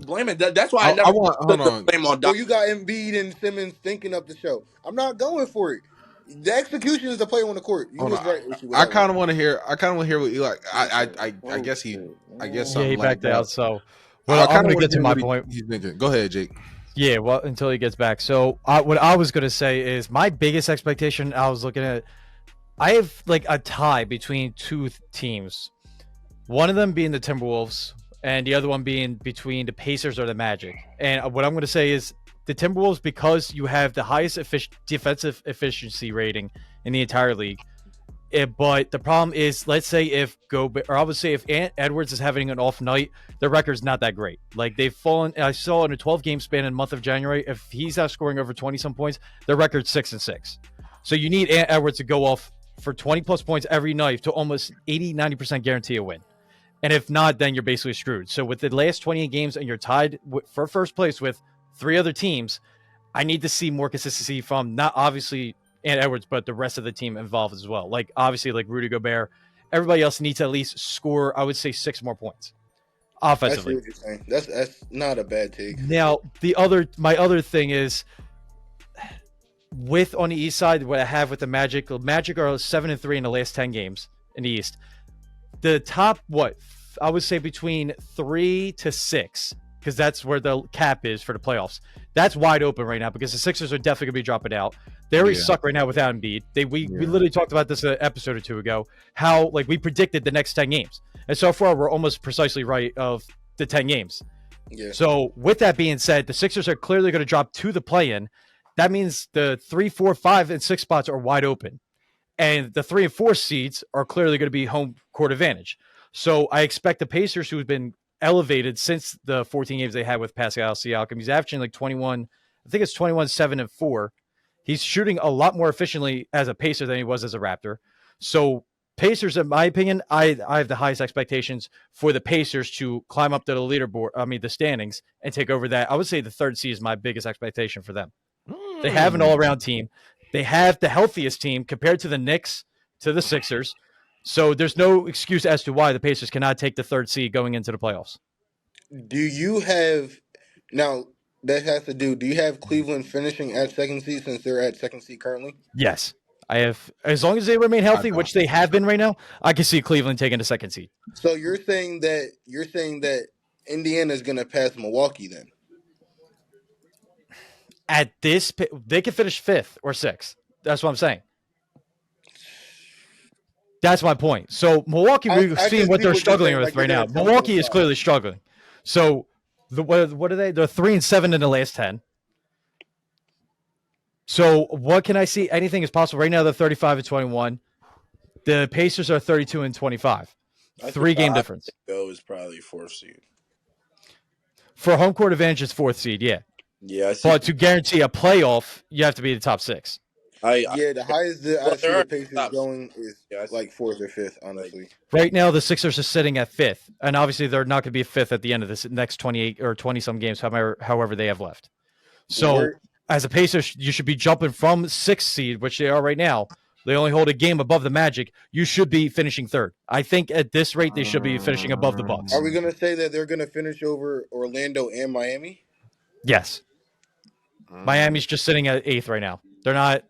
Blaming that. That's why I I never want hold put the on. blame on or Doc. you got Embiid and Simmons thinking up the show. I'm not going for it. The execution is the play on the court. You Hold was on. right with I that one. kind of want to hear. I kind of want to hear what Eli. I Oh guess he. shit. I guess Yeah, he something backed lagged out. out. So, I well, I'm kind of gonna want get to to hear my what point. he's thinking. Go ahead, Jake. Yeah, well, until he gets back. So, what I was gonna say is my biggest expectation. I was looking at. I have like a tie between two teams. One of them being the Timberwolves, and the other one being between the Pacers or the Magic. And what I'm going to say is the Timberwolves, because you have the highest defensive efficiency rating in the entire league. But the problem is, let's say if I would say if Ant Edwards is having an off night, their record's not that great. Like they've fallen. I saw in a 12-game span in the month of January, if he's not scoring over 20 some points, their record's 6-6. So you need Ant Edwards to go off for 20 plus points every night to almost 80-90% guarantee a win. And if not, then you're basically screwed. So with the last 28 games and you're tied for first place with 3 other teams, I need to see more consistency from not obviously Ant Edwards, but the rest of the team involved as well. Like obviously, like Rudy Gobert, everybody else needs to at least score, I would say, 6 more points I see offensively. what you're saying. That's not a bad take. Now, my other thing is with on the East side, what I have with the Magic are 7-3 in the last 10 games in the East. The top, I would say between 3 to 6, because that's where the cap is for the playoffs. That's wide open right now because the Sixers are definitely going to be dropping out. They already suck right now without Embiid. We literally talked about this an episode or two ago, how like we predicted the next 10 games. And so far, we're almost precisely right of the 10 games. Yeah. So with that being said, the Sixers are clearly going to drop to the play-in. That means the 3, 4, 5, and 6 spots are wide open. And the 3 and 4 seeds are clearly going to be home court advantage. So I expect the Pacers, who've been elevated since the 14 games they had with Pascal Siakam, he's averaging like 21, I think it's 21, 7, and 4. He's shooting a lot more efficiently as a Pacer than he was as a Raptor. So Pacers, in my opinion, I have the highest expectations for the Pacers to climb up to the leaderboard, the standings, and take over that. I would say the 3rd seed is my biggest expectation for them. They have an all-around team. They have the healthiest team compared to the Knicks, to the Sixers. So there's no excuse as to why the Pacers cannot take the 3rd seed going into the playoffs. Do you have now? That has to do. Do you have Cleveland finishing at 2nd seed since they're at 2nd seed currently? Yes. I have, as long as they remain healthy, which they have been right now, I can see Cleveland taking the 2nd seed. So you're saying that Indiana is going to pass Milwaukee then? At this, they could finish 5th or 6th. That's what I'm saying. That's my point. So Milwaukee, we've seen what they're struggling with right now. Milwaukee is clearly struggling. So what are they? They're 3 and 7 in the last 10. So what can I see? Anything is possible. Right now they're 35 and 21. The Pacers are 32 and 25. 3-game difference. Go is probably 4th seed. For home court advantage, it's 4th seed. Yeah. Yeah, I see. But to guarantee a playoff, you have to be the top 6. The highest I see the Pacers going is like 4th or 5th, honestly. Right now, the Sixers are sitting at 5th, and obviously they're not going to be 5th at the end of this next 28 or 20-some games, however they have left. So, as a Pacers, you should be jumping from 6th seed, which they are right now. They only hold a game above the Magic. You should be finishing 3rd. I think at this rate, they should be finishing above the Bucks. Are we going to say that they're going to finish over Orlando and Miami? Yes. Miami's just sitting at 8th right now. They're not.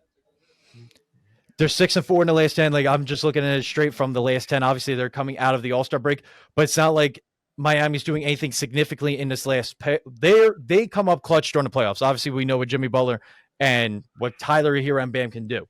They're 6 and 4 in the last 10. Like I'm just looking at it straight from the last 10. Obviously, they're coming out of the All-Star break, but it's not like Miami's doing anything significantly in this last. They come up clutch during the playoffs. Obviously, we know with Jimmy Butler and what Tyler Hero and Bam can do.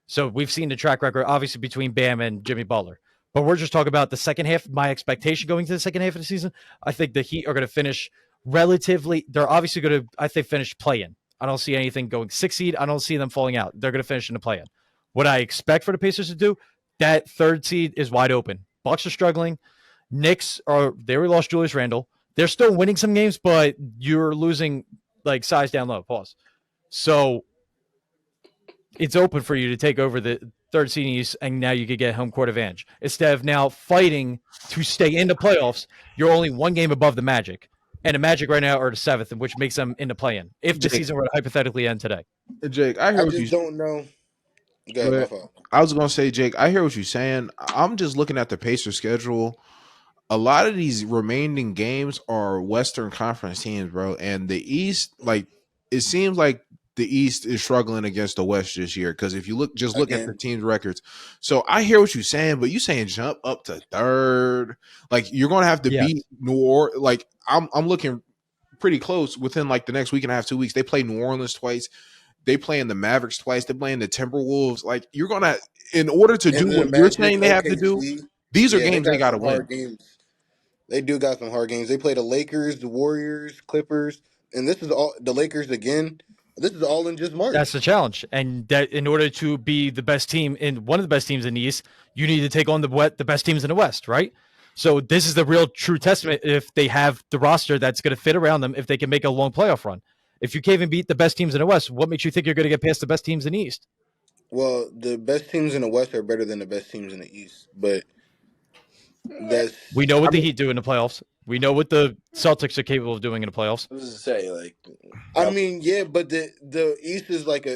So we've seen the track record, obviously, between Bam and Jimmy Butler. But we're just talking about the second half. My expectation going to the second half of the season, I think the Heat are going to finish relatively. They're obviously going to, I think, finish play-in. I don't see anything going 6 seed. I don't see them falling out. They're going to finish in the play-in. What I expect for the Pacers to do, that third seed is wide open. Bucks are struggling. Knicks they lost Julius Randle. They're still winning some games, but you're losing like size down low. Pause. So it's open for you to take over the third seed East, and now you could get home court advantage. Instead of now fighting to stay in the playoffs, you're only one game above the Magic. And the Magic right now are the 7th, which makes them in the play-in. If the season were to hypothetically end today. Jake, I hear I what just you don't know. Go ahead, my fault. I was gonna say, Jake, I hear what you're saying. I'm just looking at the Pacers schedule. A lot of these remaining games are Western Conference teams, bro. And the East, like, it seems like the East is struggling against the West this year. Because if you look at the team's records. So I hear what you're saying, but you saying jump up to third. Like, you're gonna have to beat New Orleans. Like, I'm looking pretty close within like the next week and a half, 2 weeks. They play New Orleans twice. They play in the Mavericks twice. They play in the Timberwolves. Like, you're gonna, in order to do what you're saying they have to do, these are games they gotta win. Games. They do got some hard games. They play the Lakers, the Warriors, Clippers, and this is all the Lakers again. This is all in just March. That's the challenge, and that in order to be the best team in one of the best teams in the East, you need to take on the best teams in the West, right? So this is the real true testament if they have the roster that's going to fit around them, if they can make a long playoff run. If you can't even beat the best teams in the West, what makes you think you're going to get past the best teams in the East? Well, the best teams in the West are better than the best teams in the East, but we know what the Heat do in the playoffs. We know what the Celtics are capable of doing in the playoffs. I was just say, like, I mean, yeah, but the East is like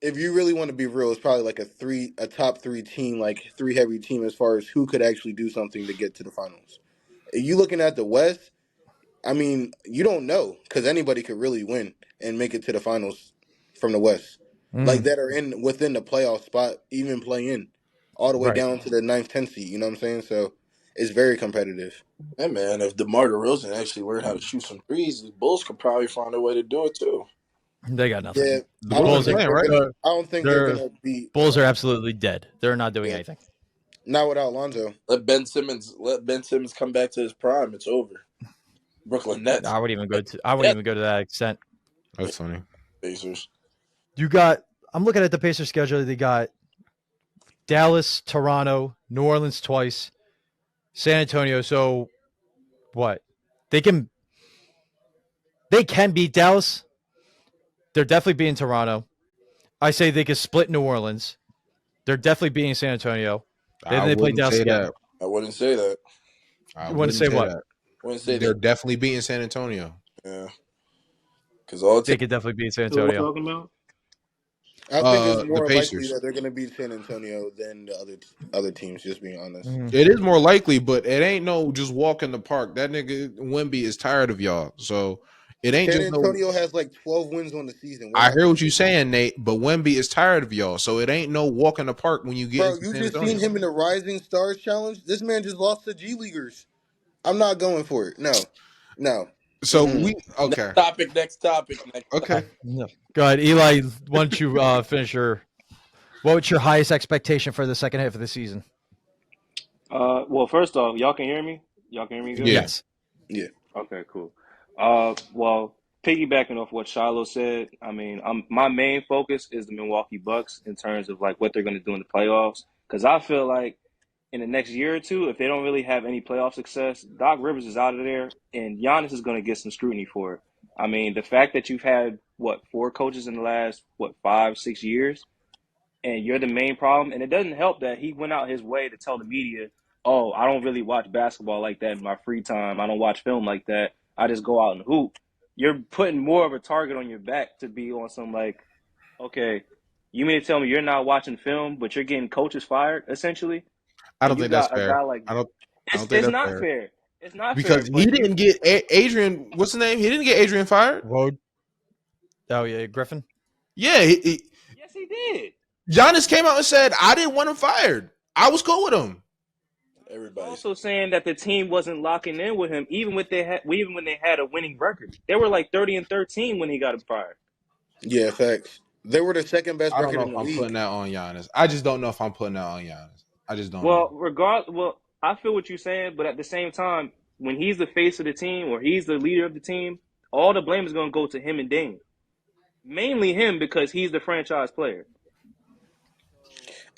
if you really want to be real, it's probably like a top 3 team, like 3 heavy team as far as who could actually do something to get to the finals. If you looking at the West, I mean, you don't know because anybody could really win and make it to the finals from the West, like that are within the playoff spot, even play in all the way down to the 9th, 10th seed. You know what I'm saying? So it's very competitive. Hey man, if DeMar DeRozan actually learned how to shoot some threes, the Bulls could probably find a way to do it too. They got nothing. Yeah, The Bulls I don't think they're gonna be. Bulls are absolutely dead. They're not doing anything. Not without Lonzo. Let Ben Simmons come back to his prime. It's over. Brooklyn Nets. I wouldn't even go to that extent. That's funny. Pacers. I'm looking at the Pacers schedule. They got Dallas, Toronto, New Orleans twice, San Antonio. So what? They can beat Dallas. They're definitely beating Toronto. I say they could split New Orleans. They're definitely beating San Antonio. Then they play Dallas again. I wouldn't say that. You want to say what? I wouldn't say they're definitely beating San Antonio. Yeah. Because they could definitely beat San Antonio. So what we're talking about? I think it's more likely that they're going to beat San Antonio than the other teams, just being honest. It is more likely, but it ain't no just walk in the park. That nigga Wemby is tired of y'all. So it ain't San just Antonio has like 12 wins on the season. I hear what you're saying, Nate, but Wemby is tired of y'all. So it ain't no walk in the park when you get Bro, you just seen him in the Rising Stars Challenge? This man just lost to G Leaguers. I'm not going for it. No. So we okay. Next topic. Okay. No. Go ahead, Eli. Why don't you finish what's your highest expectation for the second half of the season? Well, first off, y'all can hear me? Y'all can hear me good? Yes. Yeah. Okay, cool. Well, piggybacking off what Shiloh said, I mean, my main focus is the Milwaukee Bucks in terms of like what they're going to do in the playoffs. Because I feel like in the next year or two, if they don't really have any playoff success, Doc Rivers is out of there, and Giannis is going to get some scrutiny for it. I mean, the fact that you've had, 4 coaches in the last, 5-6 years, and you're the main problem, and it doesn't help that he went out his way to tell the media, oh, I don't really watch basketball like that in my free time. I don't watch film like that. I just go out and hoop. You're putting more of a target on your back to be on some like, okay, you mean to tell me you're not watching film, but you're getting coaches fired, essentially? I don't think that's fair. It's not fair. It's not because fair. He didn't get Adrian. What's the name? He didn't get Adrian fired. Oh yeah, Griffin. Yeah, yes, he did. Giannis came out and said, "I didn't want him fired. I was cool with him." Everybody also saying that the team wasn't locking in with him, even when they had a winning record. They were like 30-13 when he got fired. Yeah, facts. They were the second best I don't record know in if the I'm putting league. that on Giannis. I just don't know if I'm putting that on Giannis. I just don't Well, know. I feel what you're saying, but at the same time, when he's the face of the team or he's the leader of the team, all the blame is going to go to him and Dame. Mainly him because he's the franchise player.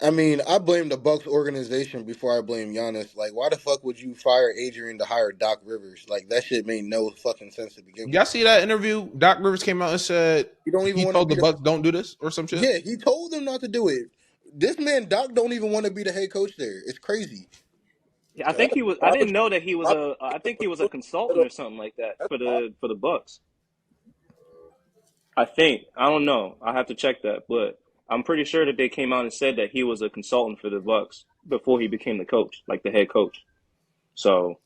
I mean, I blame the Bucks organization before I blame Giannis. Like, why the fuck would you fire Adrian to hire Doc Rivers? Like, that shit made no fucking sense to begin Y'all with. see that interview? Doc Rivers came out and said You don't even he want to told the be the. Bucks don't do this or some shit. Yeah, he told them not to do it. This man Doc don't even want to be the head coach there. It's crazy. I think he was. I Why would didn't know that he was why a. I think he was a would consultant or something like that that's for wild. the Bucks. I think. I don't know. I have to check that, but I'm pretty sure that they came out and said that he was a consultant for the Bucks before he became the coach, like the head coach. So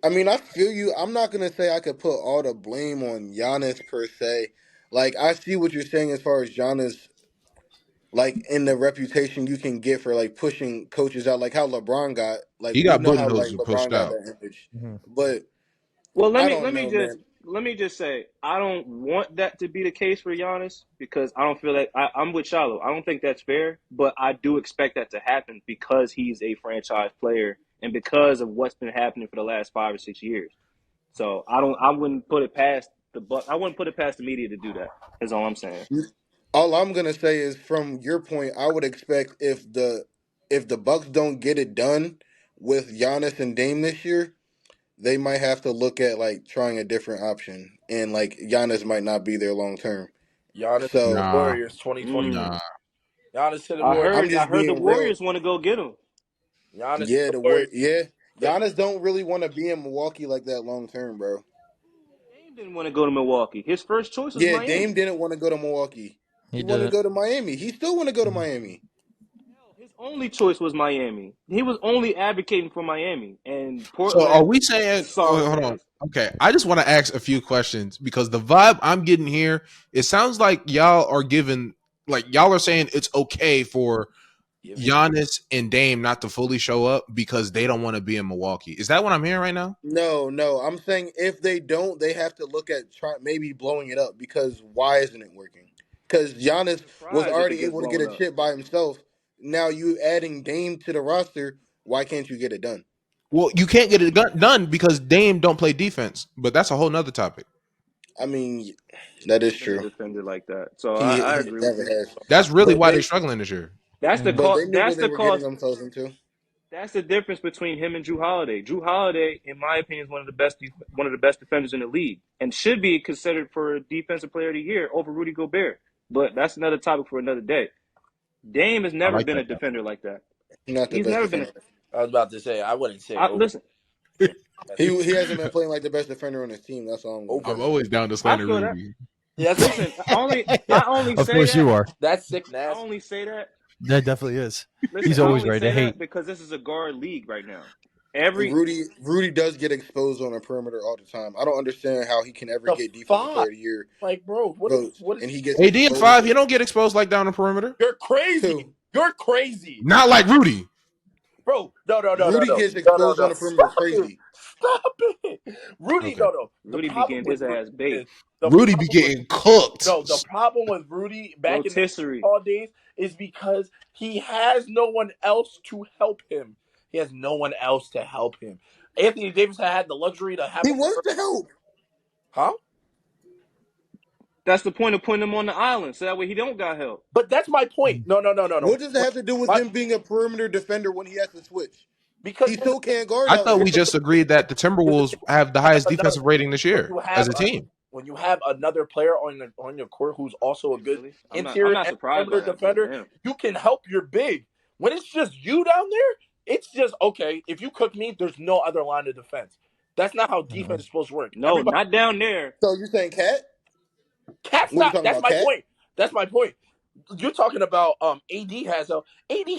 I mean, I feel you. I'm not gonna say I could put all the blame on Giannis per se. Like, I see what you're saying as far as Giannis, like in the reputation you can get for like pushing coaches out, like how LeBron got. Like, He we got know how like Budenholzer LeBron pushed got out. that image, Mhm. but well, I don't know, man. let me just say I don't want that to be the case for Giannis because I don't feel that I'm with Shallow. I don't think that's fair, but I do expect that to happen because he's a franchise player and because of what's been happening for the last 5 or 6 years. So I wouldn't put it past I wouldn't put it past the media to do that. Is all I'm saying. All I'm gonna say is, from your point, I would expect if the Bucks don't get it done with Giannis and Dame this year, they might have to look at like trying a different option, and like Giannis might not be there long term. Giannis to the So Nah, Warriors 2020. Mm. nah. Giannis to the I Warriors. I'm heard I just heard the being real. Warriors want to go get him. Giannis to Yeah, the the word. Warriors. Yeah, The, Giannis don't really want to be in Milwaukee like that long term, bro. Dame didn't want to go to Milwaukee. His first choice was Yeah, Dame Miami. didn't want to go to Milwaukee. He He wanted to didn't. go to Miami. He still want to go to Mhm. Miami. Hell, his only choice was Miami. He was only advocating for Miami and So are Portland. we saying? Sorry Hold on. ass. Okay, I just want to ask a few questions because the vibe I'm getting here, it sounds like y'all are giving, like y'all are saying it's okay for giving. Giannis and Dame not to fully show up because they don't want to be in Milwaukee. Is that what I'm hearing right now? No, no. I'm saying if they don't, they have to look at maybe blowing it up, because why isn't it working? Because I'm Giannis was surprised if it already gets able to get blown a up. chip by himself. Now you adding Dame to the roster. Why can't you get it done? Well, you can't get it done because Dame don't play defense, but that's a whole nother topic. I mean, that is Never been a true. defender like that. So I He agree with never you. has. That's really But why they're they struggling this year. but they knew That's what they the were getting cause. themselves into. That's the difference between him and Drew Holiday. Drew Holiday, in my opinion, is one of the best defenders in the league, and should be considered for Defensive Player of the Year over Rudy Gobert. But that's another topic for another day. Dame has I never like been that a though. defender like that. Not the He's best never been. defender. I was about to say I wouldn't say over. Listen. He hasn't been playing like the best defender on his team. That's all I'm gonna Over. I'm say. always down to I slander feel that. Rudy. Yeah, Listen, I only Of say course you that. are. that's sick I nasty. only say that. That definitely is. Listen, He's I always only ready to say hate. that because this is a guard league right now. Every Rudy does get exposed on the perimeter all the time. I don't understand how he can ever The get Defensive five. Player of the Year Like, bro, votes what and is he gets AD in exposed. five, you don't get exposed like down the perimeter. you're crazy. Too. You're crazy. Not like Rudy. Bro, no, no, no, no, Rudy no. gets No, no, exposed on no. the perimeter Stop it. crazy. Stop it. Rudy, Okay. no, no. The Rudy be problem getting with his Rudy ass baked. is the Rudy be problem with getting cooked. no, the problem with Rudy back in the Rotisserie. all days is because he has no one else to help him. He has no one else to help him. Anthony Davis had the luxury to have He a wants to help. huh? That's the point of putting him on the island, so that way he don't got help. But that's my point. No, no, no, no, no. What does it have to do with My, him being a perimeter defender when he has to switch? because He still can't guard I out thought we there. just agreed that the here's the Timberwolves thing. have the You have highest another defensive rating this when year you as have a team. when you have another player on your court who's also a good Really? I'm interior not and surprised by perimeter that, but defender, damn. you can help your big. When it's just you down there, it's just okay. If you cook me, there's no other line of defense. That's not how defense is supposed to work. No, Everybody, not down there. So you saying Cat? cat's What are you not. talking That's about, my Cat? point. That's my point. You're talking about AD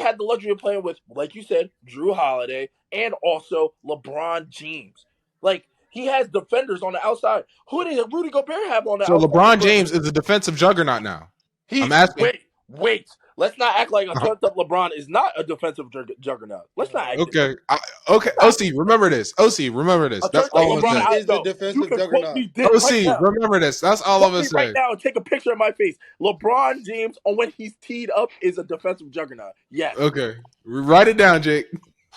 had the luxury of playing with, like you said, Drew Holiday and also LeBron James. Like he has defenders on the outside. Who did Rudy Gobert have on the So outside of the LeBron James perimeter? is a defensive juggernaut now. I'm He asking. wait. Let's not act like a turned up LeBron is not a defensive juggernaut. Let's not act. Okay. Okay. OC, remember this. OC, remember this. A That's turned up all I'm LeBron. saying. He is a You defensive can quote juggernaut. me dead right OC, now. remember this. That's all Quote I'm me saying. right now and take a picture of my face. LeBron James, on when he's teed up, is a defensive juggernaut. Yes. Okay. Write it down, Jake.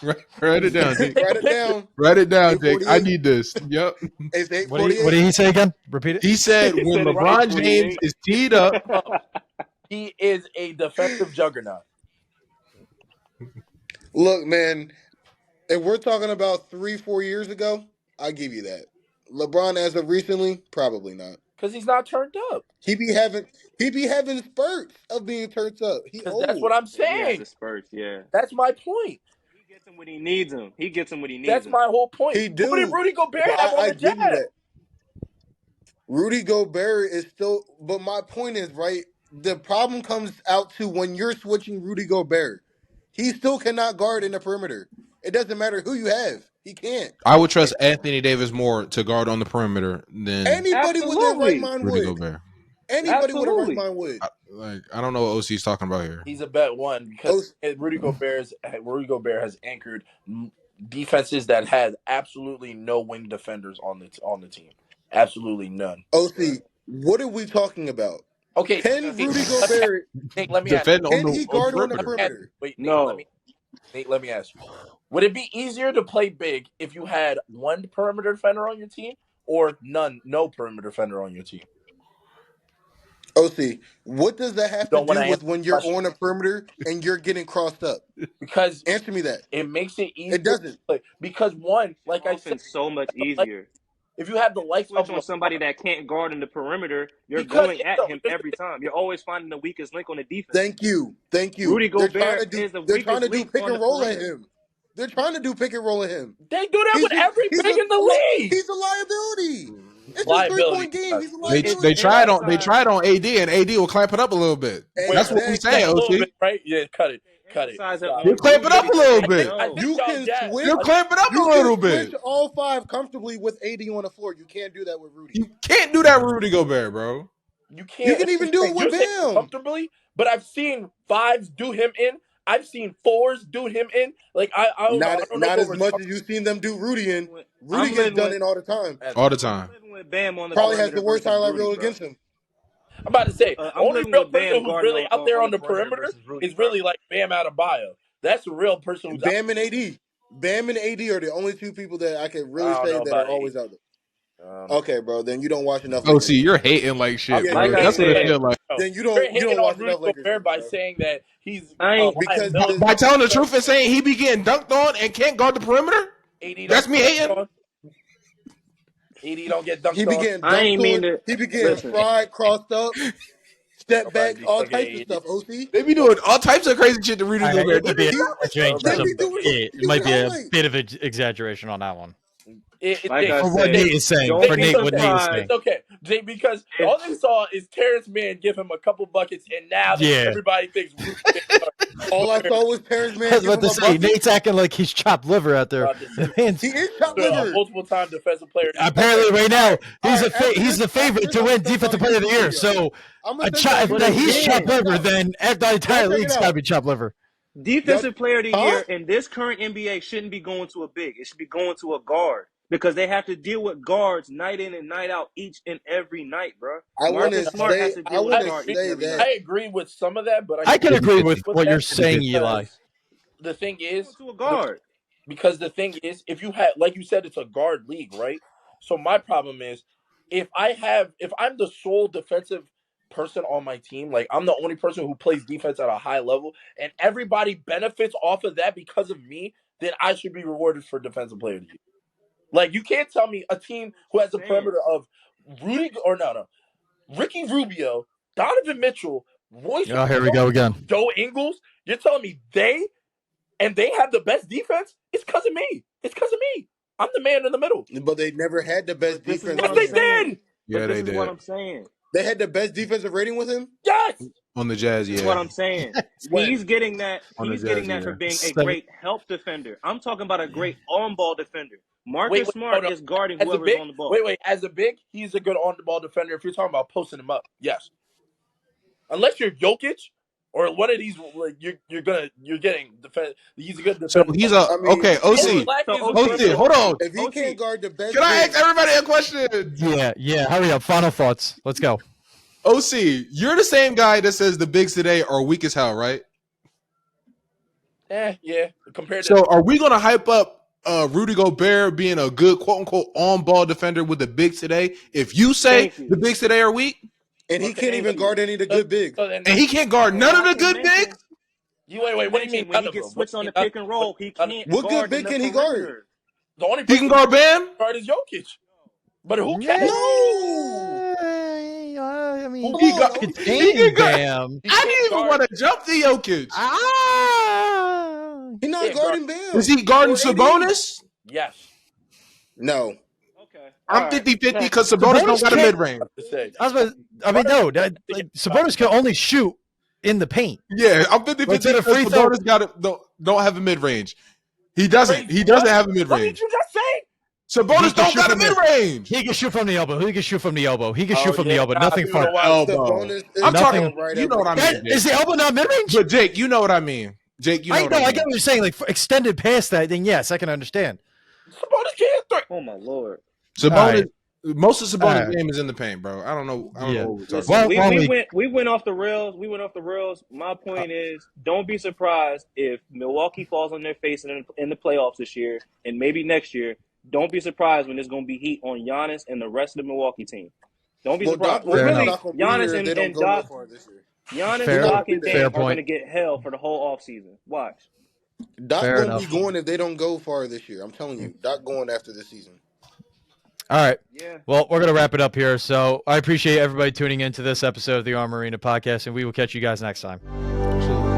Write it down, Jake. Write it down. Write it down, Jake. I 848. need this. Yep. It's What did 848. he say again? Repeat it. He said He when said it's LeBron 8:48. James is teed up, He is a defensive juggernaut. Look, man, if we're talking about 3-4 years ago, I'll give you that. LeBron, as of recently, probably not. Because he's not turned up. He be having spurts of being turned up. He Because old. that's what I'm He has saying. the spurts, yeah. That's my point. He gets him when he needs him. He gets him when he needs That's him. my whole point. He do. Who did Rudy Gobert But have on I the give you Jazz? that. Rudy Gobert is still, but my point is, right, the problem comes out to when you're switching Rudy Gobert. He still cannot guard in the perimeter. It doesn't matter who you have. He can't. I would trust Anthony Davis more to guard on the perimeter than Anybody with their right Absolutely. mind Rudy would. Gobert. Anybody with a right Absolutely. mind would. I don't know what OC is talking about here. He's a bet one because Rudy Gobert has anchored defenses that had absolutely no wing defenders on the team. Absolutely none. OC, what are we talking about? Okay, Can Rudy Gobert Nate, let me ask. Defend on can the he guard on the perimeter. perimeter? Wait, Nate, No. Nate, let me ask you. Would it be easier to play big if you had one perimeter defender on your team or no perimeter defender on your team? OC, what does that have to Don't wanna do with answer when the you're question. on a perimeter and you're getting crossed up? Because Answer me that. it makes it easier. It doesn't. To play. Because one, like I said, Often so much easier. if you have the likes Switch of on somebody that can't guard in the perimeter, you're Because, going at him every time. You're always finding the weakest link on the defense. Thank you. Rudy They're trying Gobert to do. is the They're trying to weakest do link pick on and the roll at perimeter. him. They're trying to do pick and roll at him. they do that with every He's big in the league. He's a liability. It's a Liability. 3-point game. He's a They liability. tried on AD and AD will clamp it up a little bit. Wait, That's what we exactly. say, A little OC. bit, right? Yeah, cut it. Emphasize it on You clamp it up a little Rudy. bit. I think You y'all can jazz. switch. You clamp it up a You little can bit. switch all five comfortably with AD on the floor. You can't do that with Rudy. You can't do that with Rudy Gobert, bro. You can't. You can even do it with You're saying Bam. comfortably, but I've seen fives do him in. I've seen fours do him in. Like I don't know Not if as much as you've seen them do Rudy in. I'm Rudy gets living done with- in all the time. All the time. I'm living with Bam on the Probably has perimeter the worst versus highlight Rudy, reel bro. against him. I'm about to say I'm only living real with Bam person who's guarding really out there on the perimeter perimeter versus Rudy, is really like Bam Adebayo. That's a real person who's Bam and AD. Bam and AD are the only two people that I can really I don't say know that about are always AD. out there. Okay, bro. Then you don't watch enough. Oh, Lakers. see, you're hating like shit, Yeah, bro. like I That's what it said- feel like. Then you You're don't hating watch on Rudy enough Lakers. Gobert by bro. saying that he's I ain't- Because Ryan By telling the truth and saying he be getting dunked on and can't guard the perimeter? AD That's don't me get hating. dunked on. AD don't get dunked he be on. getting I ain't dunked mean on. to- He be getting listen. fried, crossed up, step Nobody back, be all fucking types of AD. stuff. OC. They be doing all types of crazy shit to Rudy It Gobert. might be a He- exaggeration. they be doing It it. might be a Highlights. bit of an exaggeration on that one. Like I For what said, Nate is saying. don't For be Nate, what Nate is surprised. saying. It's okay, Jay, because all they saw is Terrence Mann give him a couple buckets, and now Yeah. everybody thinks Rudy All I saw was Terrence I Mann was give him about to a say, bucket. Nate's acting like he's chopped liver out there. About to say- Man's- He is chopped liver. multiple-time defensive player. apparently, right now, he's All right, he's the favorite to win Defensive Player of the Year. So, if he's chopped liver, then the entire Check it league's out. got to be chopped liver. Defensive player of the Huh? year in this current NBA shouldn't be going to a big. It should be going to a guard because they have to deal with guards night in and night out each and every night, bro. I Marcus wouldn't Smart has say. to I deal with wouldn't guards each say and every that. night. I agree with some of that, but I can agree with put what that you're saying, because Eli. The thing is, Go to a guard. because the thing is, if you had, like you said, it's a guard league, right? So my problem is, if I'm the sole defensive person on my team, like I'm the only person who plays defense at a high level, and everybody benefits off of that because of me, then I should be rewarded for defensive player of the year. Like you can't tell me a team who has a perimeter of Ricky Rubio, Donovan Mitchell, Royce. Oh, here we go again. Joe Ingles. You're telling me they have the best defense? It's because of me. It's because of me. I'm the man in the middle. But they never had the best This is defense. what Yes, I'm they saying. did. Yeah, But they this is did. what I'm saying. They had the best defensive rating with him. Yes. On the Jazz, This is what yeah. I'm saying. When? He's getting that. On the He's getting Jazz, that yeah. for being a Seven- great help defender. I'm talking about a great on-ball defender. Marcus Wait, Smart no. is guarding As a whoever's big, on the ball. wait. As a big, he's a good on-the-ball defender. If you're talking about posting him up, yes. Unless you're Jokic, Or what are these like? You're getting defend. He's a good So defender. he's I mean, okay. So, OC. Black so is a OC, OC. good Hold on. if he OC. can't guard the best Can I big, ask everybody a question? Yeah. Hurry up. Final thoughts. Let's go. OC, you're the same guy that says the bigs today are weak as hell, right? Yeah. Compared to So are we going to hype up Rudy Gobert being a good quote unquote on ball defender with the bigs today? If you say Thank you. the bigs today are weak, and he Okay, can't thank even you. guard any of the good bigs. and he can't guard And none of not the to good mention, bigs, you wait. What do you mean when none he of gets them? What switched do you on mean the none of pick and them? roll, he None of them? can't What good guard in big the can he guard? perimeter. The only he person can guard Bam. guard is Jokic. But who Yeah. can? No, I mean, Who He come got. on, OC. He can contain guard. Bam. he I can't didn't even guard? want to jump the Jokic. Ah. He not Can't guard. guarding Is Bam he guarding or AD. Sabonis? Yes. No, Okay. I'm All right. 50-50 Next. because Sabonis don't Sabonis got a can't. mid range. To say. I mean, no. Sabonis can only shoot in the paint. Yeah, I'm 50-50 Let's hit a because free throw. Sabonis don't have a mid range. He doesn't. He doesn't have a mid What did range. you just say? Sabonis He can don't shoot got a from the- mid range. He can shoot from the elbow. He can shoot from the elbow. He can Oh, shoot from the yeah, elbow. nah, Nothing people far. don't watch- Elbow. Sabonis I'm is talking. shooting right You at know what I Bam. mean, Is Jake. the elbow not mid range? But Jake, you know what I mean. Jake, you know I what know. I I mean. get what you're saying. Like extended past that, then yes, I can understand. Sabonis can't throw. Oh my lord. Sabonis. Alright. Most of Sabonis' Alright. game is in the paint, bro. I don't know. I don't Yeah. know what we're talking Listen, about. Well, we went off the rails. We went off the rails. My point is, don't be surprised if Milwaukee falls on their face in the playoffs this year and maybe next year. Don't be surprised when there's going to be heat on Giannis and the rest of the Milwaukee team. Don't be Well, surprised. Doc Well, Fair Rivers really, enough. not gonna be Giannis here if they don't and go no Doc, far this year. Giannis, Fair- Doc, and fair Dame are point. going to get hell for the whole offseason. Watch. Doc Fair gonna enough. be going if they don't go far this year. I'm telling you, Doc going after this season. All right. Yeah. Well, we're going to wrap it up here. So I appreciate everybody tuning into this episode of the Armarena podcast, and we will catch you guys next time. Absolutely.